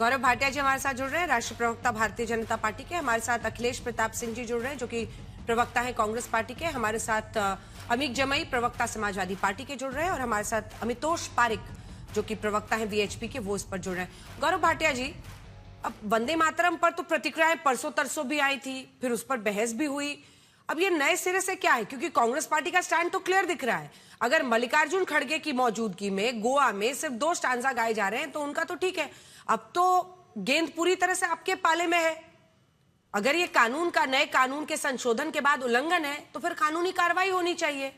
गौरव भाटिया जी हमारे साथ जुड़ रहे हैं, राष्ट्रीय प्रवक्ता भारतीय जनता पार्टी के। हमारे साथ अखिलेश प्रताप सिंह जी जुड़ रहे हैं, जो कि प्रवक्ता है कांग्रेस पार्टी के। हमारे साथ अमीक जमई, प्रवक्ता समाजवादी पार्टी के जुड़ रहे हैं, और हमारे साथ अमितोष पारिक, जो कि प्रवक्ता है वीएचपी के, वो इस पर जुड़ रहे हैं। गौरव भाटिया जी, अब वंदे मातरम पर तो प्रतिक्रियाएं परसों तरसों भी आई थी, फिर उस पर बहस भी हुई। अब ये नए सिरे से क्या है? क्योंकि कांग्रेस पार्टी का स्टैंड तो क्लियर दिख रहा है। अगर मल्लिकार्जुन खड़गे की मौजूदगी में गोवा में सिर्फ 2 स्टांजा गाए जा रहे हैं तो उनका तो ठीक है। अब तो गेंद पूरी तरह से आपके पाले में है। अगर ये कानून का, नए कानून के संशोधन के बाद उल्लंघन है तो फिर कानूनी कार्रवाई होनी चाहिए,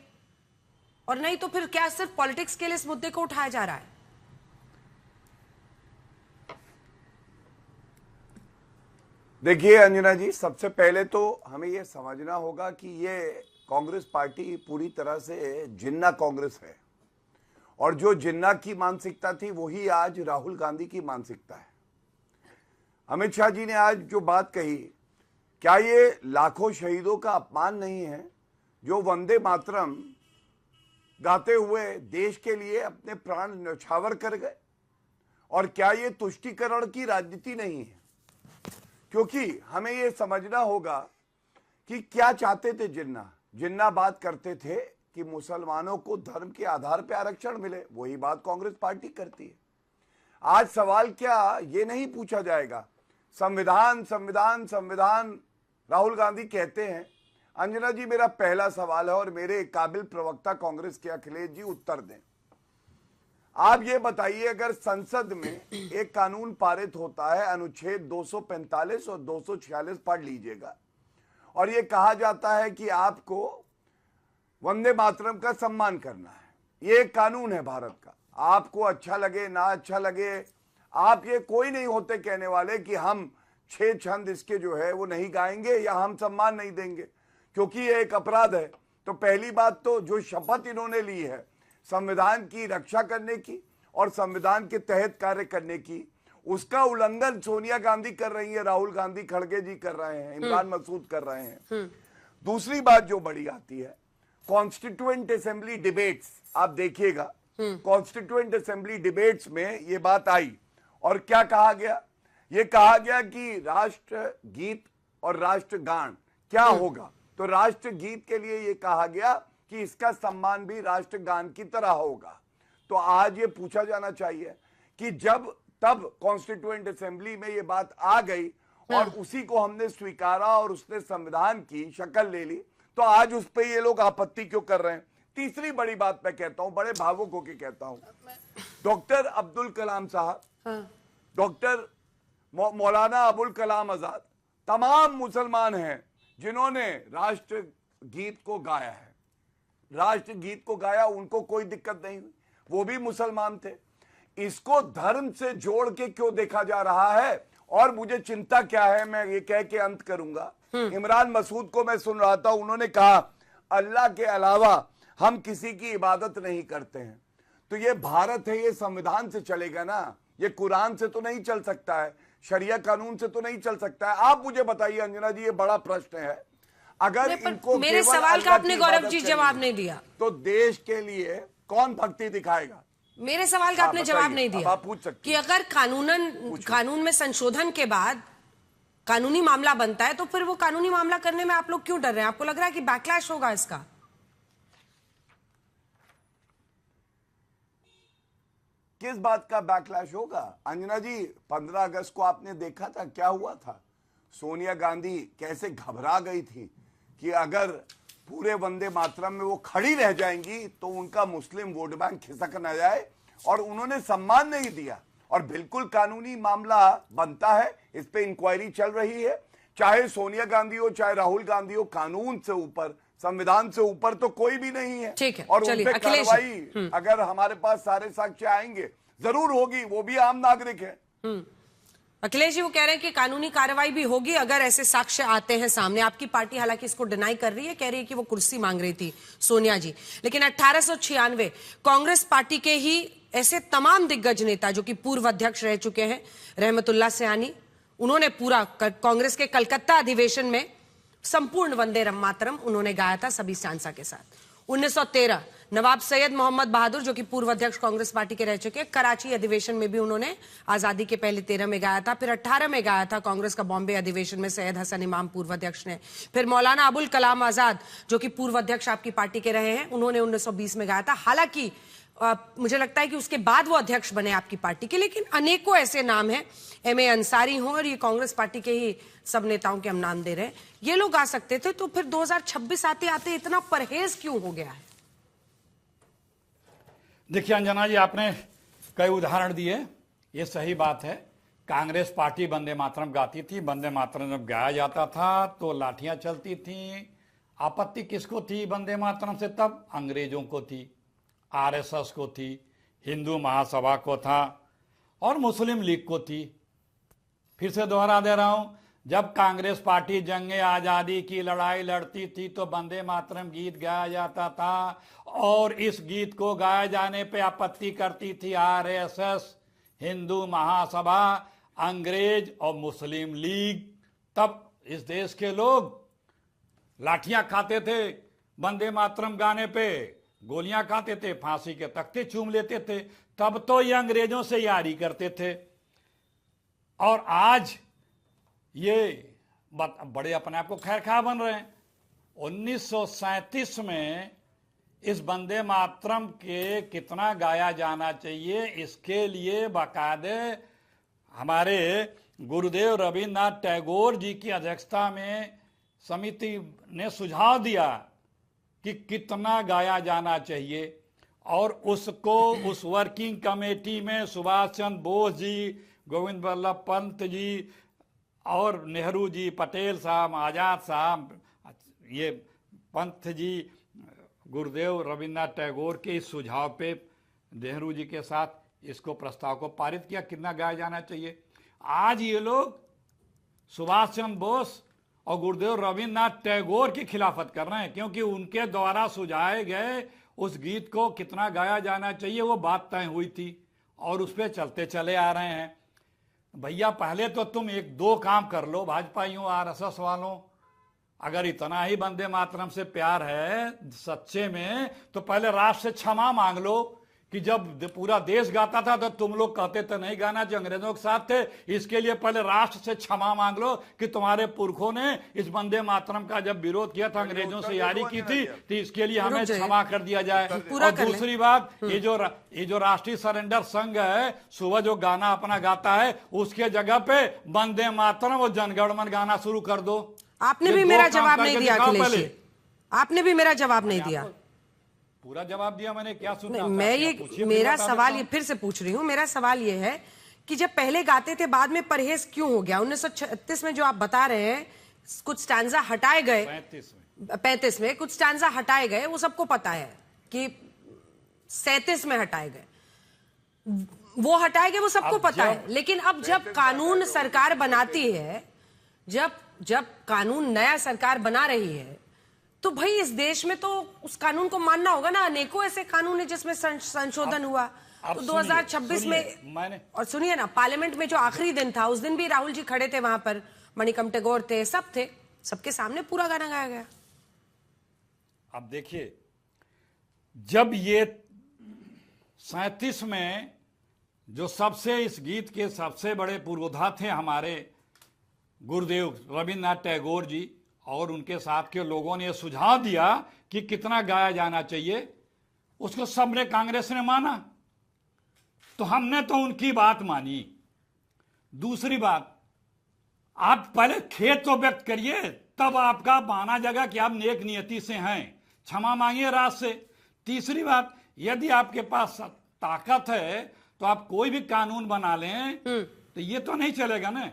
और नहीं तो फिर क्या सिर्फ पॉलिटिक्स के लिए इस मुद्दे को उठाया जा रहा है? देखिए अंजना जी, सबसे पहले तो हमें यह समझना होगा कि ये कांग्रेस पार्टी पूरी तरह से जिन्ना कांग्रेस है, और जो जिन्ना की मानसिकता थी वही आज राहुल गांधी की मानसिकता है। अमित शाह जी ने आज जो बात कही, क्या ये लाखों शहीदों का अपमान नहीं है जो वंदे मातरम गाते हुए देश के लिए अपने प्राण न्यौछावर कर गए? और क्या ये तुष्टीकरण की राजनीति नहीं है? क्योंकि हमें ये समझना होगा कि क्या चाहते थे जिन्ना। जिन्ना बात करते थे कि मुसलमानों को धर्म के आधार पर आरक्षण मिले, वही बात कांग्रेस पार्टी करती है। आज सवाल क्या ये नहीं पूछा जाएगा, संविधान संविधान संविधान राहुल गांधी कहते हैं। अंजना जी, मेरा पहला सवाल है और मेरे काबिल प्रवक्ता कांग्रेस के अखिलेश जी उत्तर दें। आप ये बताइए, अगर संसद में एक कानून पारित होता है, अनुच्छेद 245 और 246 पढ़ लीजिएगा, और ये कहा जाता है कि आपको वंदे मातरम का सम्मान करना है। ये एक कानून है भारत का। आपको अच्छा लगे ना अच्छा लगे, आप ये कोई नहीं होते कहने वाले कि हम 6 छंद इसके जो है वो नहीं गाएंगे या हम सम्मान नहीं देंगे, क्योंकि ये एक अपराध है। तो पहली बात तो जो शपथ इन्होंने ली है संविधान की रक्षा करने की और संविधान के तहत कार्य करने की, उसका उल्लंघन सोनिया गांधी कर रही है, राहुल गांधी खड़गे जी कर रहे हैं, इमरान मसूद कर रहे हैं। दूसरी बात जो बड़ी आती है, कॉन्स्टिट्यूएंट असेंबली डिबेट्स, आप देखिएगा कॉन्स्टिट्यूएंट असेंबली डिबेट्स में ये बात आई, और क्या कहा गया? ये कहा गया कि राष्ट्र गीत और राष्ट्रगान क्या होगा। तो राष्ट्र गीत के लिए ये कहा गया कि इसका सम्मान भी राष्ट्रगान की तरह होगा। तो आज ये पूछा जाना चाहिए कि जब तब कॉन्स्टिट्यूएंट असेंबली में ये बात आ गई और उसी को हमने स्वीकारा और उसने संविधान की शक्ल ले ली, तो आज उस पर ये लोग आपत्ति क्यों कर रहे हैं? तीसरी बड़ी बात मैं कहता हूं, बड़े भावुक होकर कहता हूं, डॉक्टर अब्दुल कलाम साहब, डॉक्टर मौलाना अबुल कलाम आजाद, तमाम मुसलमान हैं जिन्होंने राष्ट्र गीत को गाया है। राष्ट्र गीत को गाया, उनको कोई दिक्कत नहीं हुई, वो भी मुसलमान थे। इसको धर्म से जोड़ के क्यों देखा जा रहा है? और मुझे चिंता क्या है, मैं ये कह के अंत करूंगा। इमरान मसूद को मैं सुन रहा था, उन्होंने कहा अल्लाह के अलावा हम किसी की इबादत नहीं करते हैं। तो ये भारत है, ये संविधान से चलेगा ना, ये कुरान से तो नहीं चल सकता है, शरिया कानून से तो नहीं चल सकता है। आप मुझे बताइए अंजना जी, ये बड़ा प्रश्न है। अगर इनको मेरे सवाल का आपने गौरव जी जवाब नहीं दिया, तो देश के लिए कौन भक्ति दिखाएगा? मेरे सवाल का आपने जवाब नहीं दिया। आप पूछ सकते कि अगर कानून में संशोधन के बाद कानूनी मामला बनता है तो फिर वो कानूनी मामला करने में आप लोग क्यों डर रहे हैं? आपको लग रहा है कि बैकलैश होगा इसका? किस बात का बैकलैश होगा? अंजना जी, 15 अगस्त को आपने देखा था क्या हुआ था। सोनिया गांधी कैसे घबरा गई थी कि अगर पूरे वंदे मातरम में वो खड़ी रह जाएंगी तो उनका मुस्लिम वोट बैंक खिसक न जाए, और उन्होंने सम्मान नहीं दिया। और बिल्कुल कानूनी मामला बनता है, इस पे इंक्वायरी चल रही है। चाहे सोनिया गांधी हो चाहे राहुल गांधी हो, कानून से ऊपर, संविधान से ऊपर तो कोई भी नहीं है। ठीक है, और उन पे कार्रवाई अगर हमारे पास सारे साक्ष्य आएंगे जरूर होगी, वो भी आम नागरिक है। अखिलेश जी, वो कह रहे हैं कि कानूनी कार्रवाई भी होगी अगर ऐसे साक्ष्य आते हैं सामने। आपकी पार्टी हालांकि इसको डिनाई कर रही है, कह रही है कि वो कुर्सी मांग रही थी सोनिया जी, लेकिन 1896 कांग्रेस पार्टी के ही ऐसे तमाम दिग्गज नेता जो कि पूर्व अध्यक्ष रह चुके हैं, रहमतुल्लाह सयानी, उन्होंने पूरा कांग्रेस के कलकत्ता अधिवेशन में संपूर्ण वंदे मातरम उन्होंने गाया था सभी स्टांसा के साथ। 1913 नवाब सैयद मोहम्मद बहादुर जो कि पूर्व अध्यक्ष कांग्रेस पार्टी के रह चुके हैं, कराची अधिवेशन में भी उन्होंने आजादी के पहले 13 में गाया था, फिर 18 में गाया था कांग्रेस का बॉम्बे अधिवेशन में सैयद हसन इमाम पूर्व अध्यक्ष ने। फिर मौलाना अबुल कलाम आजाद जो कि पूर्व अध्यक्ष आपकी पार्टी के रहे हैं, उन्होंने 1920 में गाया था। हालांकि मुझे लगता है कि उसके बाद वो अध्यक्ष बने आपकी पार्टी के, लेकिन अनेकों ऐसे नाम हैं, एम.ए. अंसारी हो, और ये कांग्रेस पार्टी के ही सब नेताओं के हम नाम दे रहे हैं, ये लोग आ सकते थे। तो फिर 2026 आते आते इतना परहेज क्यों हो गया है? देखिए अंजना जी, आपने कई उदाहरण दिए, ये सही बात है। कांग्रेस पार्टी वंदे मातरम गाती थी, वंदे मातरम जब गाया जाता था तो लाठियां चलती थी। आपत्ति किसको थी वंदे मातरम से? तब अंग्रेजों को थी, आरएसएस को थी, हिंदू महासभा को था और मुस्लिम लीग को थी। फिर से दोहरा दे रहा हूं, जब कांग्रेस पार्टी जंगे आजादी की लड़ाई लड़ती थी तो वंदे मातरम गीत गाया जाता था, और इस गीत को गाए जाने पे आपत्ति करती थी आरएसएस, हिंदू महासभा, अंग्रेज और मुस्लिम लीग। तब इस देश के लोग लाठियां खाते थे, वंदे मातरम गाने पे गोलियां खाते थे, फांसी के तख्ते चूम लेते थे। तब तो ये अंग्रेजों से यारी करते थे। और आज ये बड़े अपने आप को खैरखा बन रहे हैं। 1937 में इस वंदे मातरम के कितना गाया जाना चाहिए, इसके लिए बाकायदे हमारे गुरुदेव रविन्द्रनाथ टैगोर जी की अध्यक्षता में समिति ने सुझाव दिया कि कितना गाया जाना चाहिए, और उसको उस वर्किंग कमेटी में सुभाष चंद्र बोस जी, गोविंद वल्लभ पंत जी और नेहरू जी, पटेल साहब, आजाद साहब, ये पंत जी, गुरुदेव रविन्द्रनाथ टैगोर के इस सुझाव पे नेहरू जी के साथ इसको प्रस्ताव को पारित किया, कितना गाया जाना चाहिए। आज ये लोग सुभाष चंद्र बोस और गुरुदेव रविन्द्रनाथ टैगोर की खिलाफत कर रहे हैं, क्योंकि उनके द्वारा सुझाए गए उस गीत को कितना गाया जाना चाहिए वो बात तय हुई थी और उस पर चलते चले आ रहे हैं। भैया पहले तो तुम एक दो काम कर लो, भाजपाइयों आरएसएस वालों, अगर इतना ही वंदे मातरम से प्यार है सच्चे में, तो पहले राष्ट्र से क्षमा मांग लो कि जब पूरा देश गाता था तो तुम लोग कहते थे नहीं गाना, जो अंग्रेजों के साथ थे। इसके लिए पहले राष्ट्र से क्षमा मांग लो कि तुम्हारे पुरखों ने इस वंदे मातरम का जब विरोध किया था, अंग्रेजों से यारी की थी, तो इसके लिए हमें क्षमा कर दिया जाए। और दूसरी बात, ये जो राष्ट्रीय सरेंडर संघ है, सुबह जो गाना अपना गाता है उसके जगह पे वंदे मातरम और जनगणमन गाना शुरू कर दो। आपने भी मेरा जवाब नहीं दिया अखिलेश जी, आपने भी मेरा जवाब नहीं दिया। पूरा जवाब दिया मैंने, क्या सुना? मैं ये मेरा सवाल, ये फिर से पूछ रही हूँ, मेरा सवाल ये है कि जब पहले गाते थे बाद में परहेज क्यों हो गया? 1936 में जो आप बता रहे हैं कुछ स्टैंजा हटाए गए, 35 में कुछ स्टैंजा हटाए गए, वो सबको पता है कि 37 में हटाए गए, वो हटाए गए, वो सबको पता है। लेकिन अब जब कानून सरकार बनाती है, जब कानून नया सरकार बना रही है, तो भाई इस देश में तो उस कानून को मानना होगा ना। अनेकों ऐसे कानून है जिसमें संशोधन हुआ। तो 2026 में, और सुनिए ना, पार्लियामेंट में जो आखिरी दिन था उस दिन भी राहुल जी खड़े थे वहां पर, मणिकम टैगोर थे, सब थे, सबके सामने पूरा गाना गाया गया। अब देखिए, जब ये 37 में जो सबसे इस गीत के सबसे बड़े पुरोधा थे हमारे गुरुदेव रविन्द्रनाथ टैगोर जी, और उनके साथ के लोगों ने सुझाव दिया कि कितना गाया जाना चाहिए, उसको सबने, कांग्रेस ने माना, तो हमने तो उनकी बात मानी। दूसरी बात, आप पहले खेद तो व्यक्त करिए, तब आपका माना जाएगा कि आप नेक नियति से हैं, क्षमा मांगिए राज से। तीसरी बात, यदि आपके पास ताकत है तो आप कोई भी कानून बना लें, तो ये तो नहीं चलेगा ना।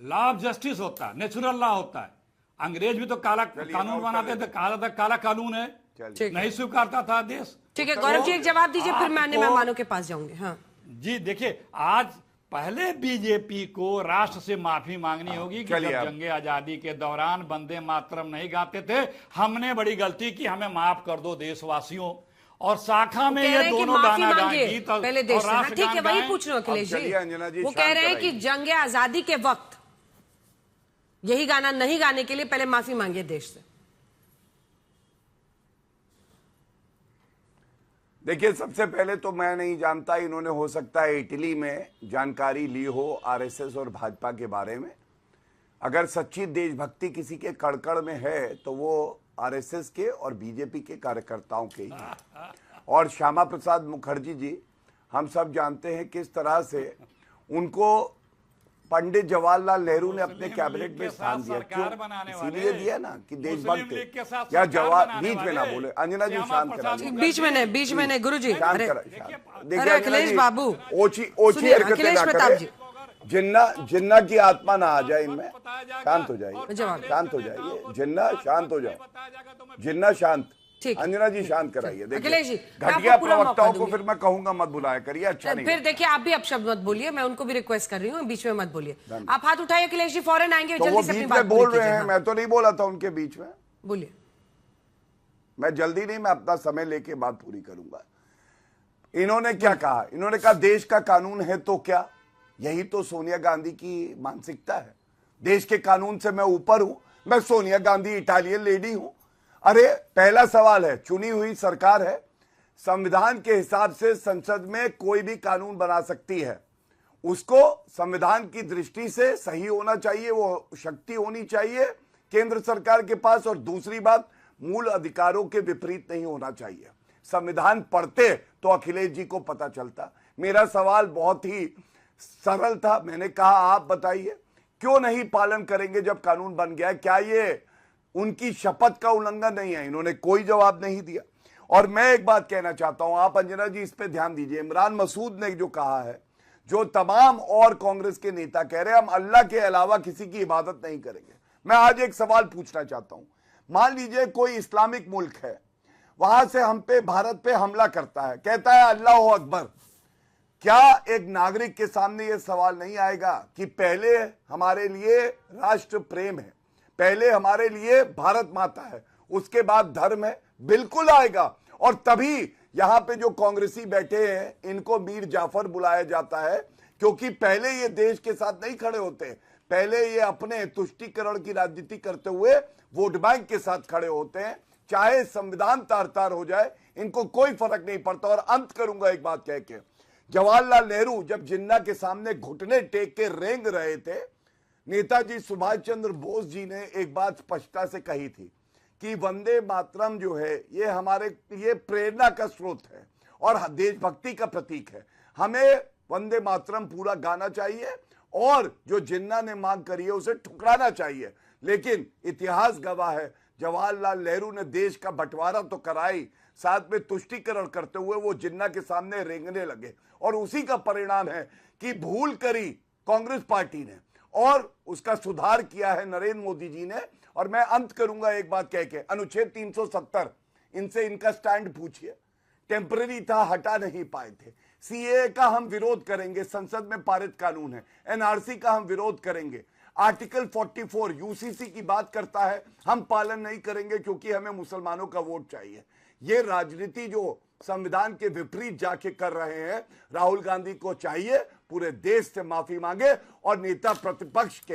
लॉ ऑफ जस्टिस होता है, नेचुरल लॉ होता है। अंग्रेज भी तो काला कानून बनाते थे, काला कानून है, नहीं स्वीकारता था देश। ठीक है गौरव जी, एक जवाब दीजिए, फिर मैं अन्य मेहमानों के पास जाऊंगी। हाँ जी, देखिए, आज पहले बीजेपी को राष्ट्र से माफी मांगनी होगी कि जब जंगे आजादी के दौरान वंदे मातरम नहीं गाते थे, हमने बड़ी गलती की, हमें माफ कर दो देशवासियों। और शाखा में ये दोनों गाना गाए, गीत और राष्ट्र। ठीक है, वही पूछ रहे हो अखिलेश जी। वो कह रहे हैं कि जंगे आजादी के वक्त यही गाना नहीं गाने के लिए पहले माफी मांगिए देश से। देखिए, सबसे पहले तो मैं नहीं जानता, इन्होंने हो सकता है इटली में जानकारी ली हो आरएसएस और भाजपा के बारे में। अगर सच्ची देशभक्ति किसी के कड़कड़ में है तो वो आरएसएस के और बीजेपी के कार्यकर्ताओं के ही हैं। और श्यामा प्रसाद मुखर्जी जी, हम सब जानते हैं किस तरह से उनको पंडित जवाहरलाल नेहरू ने अपने कैबिनेट में स्थान दिया। क्यों? इसीलिए दिया ना कि देशभक्त या जवाहर। बीच में ना बोले, अंजना जी शांत कराइए। बीच में नहीं गुरुजी। शांत अरे अखिलेश बाबू, ओछी हरकतें ना करें। जिन्ना की आत्मा ना आ जाए इनमें। शांत हो जाइए, शांत हो जाइए। जिन्ना शांत हो जाए, जिन्ना शांत। अंजना जी शांत कराइए। अखिलेश जी, घटिया प्रवक्ताओं को फिर मैं कहूंगा मत बुलाया करिए, अच्छा नहीं। फिर देखिए, आप भी अपशब्द मत बोलिए, मैं उनको भी रिक्वेस्ट कर रही हूँ, बीच में मत बोलिए। आप हाथ उठाइए अखिलेश जी, फौरन आएंगे। तो वो बीच में बोल रहे हैं, मैं तो नहीं बोला था उनके बीच में। बोलिए। मैं जल्दी नहीं, मैं अपना समय लेके बात पूरी करूंगा। इन्होंने क्या कहा? इन्होंने कहा देश का कानून है तो क्या? यही तो सोनिया गांधी की मानसिकता है। देश के कानून से मैं ऊपर हूं, मैं सोनिया गांधी इटालियन लेडी हूं। अरे, पहला सवाल है, चुनी हुई सरकार है, संविधान के हिसाब से संसद में कोई भी कानून बना सकती है। उसको संविधान की दृष्टि से सही होना चाहिए, वो शक्ति होनी चाहिए केंद्र सरकार के पास। और दूसरी बात, मूल अधिकारों के विपरीत नहीं होना चाहिए। संविधान पढ़ते तो अखिलेश जी को पता चलता। मेरा सवाल बहुत ही सरल था, मैंने कहा आप बताइए क्यों नहीं पालन करेंगे जब कानून बन गया? क्या ये उनकी शपथ का उल्लंघन नहीं है? इन्होंने कोई जवाब नहीं दिया। और मैं एक बात कहना चाहता हूं, आप अंजना जी इस पे ध्यान दीजिए। इमरान मसूद ने जो कहा है, जो तमाम और कांग्रेस के नेता कह रहे हैं, हम अल्लाह के अलावा किसी की इबादत नहीं करेंगे। मैं आज एक सवाल पूछना चाहता हूं। मान लीजिए कोई इस्लामिक मुल्क है, वहां से हम पे, भारत पे हमला करता है, कहता है अल्लाह अकबर। क्या एक नागरिक के सामने यह सवाल नहीं आएगा कि पहले हमारे लिए राष्ट्र प्रेम है, पहले हमारे लिए भारत माता है, उसके बाद धर्म है? बिल्कुल आएगा। और तभी यहां पे जो कांग्रेसी बैठे हैं, इनको मीर जाफर बुलाया जाता है, क्योंकि पहले ये देश के साथ नहीं खड़े होते। पहले ये अपने तुष्टीकरण की राजनीति करते हुए वोट बैंक के साथ खड़े होते हैं। चाहे संविधान तार तार हो जाए, इनको कोई फर्क नहीं पड़ता। और अंत करूंगा एक बात कह के, जवाहरलाल नेहरू जब जिन्ना के सामने घुटने टेक के रेंग रहे थे, नेताजी सुभाष चंद्र बोस जी ने एक बात स्पष्टता से कही थी कि वंदे मातरम जो है ये हमारे लिए प्रेरणा का स्रोत है और देशभक्ति का प्रतीक है। हमें वंदे मातरम पूरा गाना चाहिए और जो जिन्ना ने मांग करी है उसे ठुकराना चाहिए। लेकिन इतिहास गवाह है, जवाहरलाल नेहरू ने देश का बंटवारा तो कराई, साथ में तुष्टीकरण करते हुए वो जिन्ना के सामने रेंगने लगे। और उसी का परिणाम है कि भूल करी कांग्रेस पार्टी ने और उसका सुधार किया है नरेंद्र मोदी जी ने। और मैं अंत करूंगा एक बात कह के, अनुच्छेद 370 इनसे इनका स्टैंड पूछिए। टेम्पररी था, हटा नहीं पाए थे। सीए का हम विरोध करेंगे, संसद में पारित कानून है। एनआरसी का हम विरोध करेंगे। आर्टिकल 44 यूसीसी की बात करता है, हम पालन नहीं करेंगे क्योंकि हमें मुसलमानों का वोट चाहिए। ये राजनीति जो संविधान के विपरीत जाके कर रहे हैं, राहुल गांधी को चाहिए पूरे देश से माफी मांगे और नेता प्रतिपक्ष के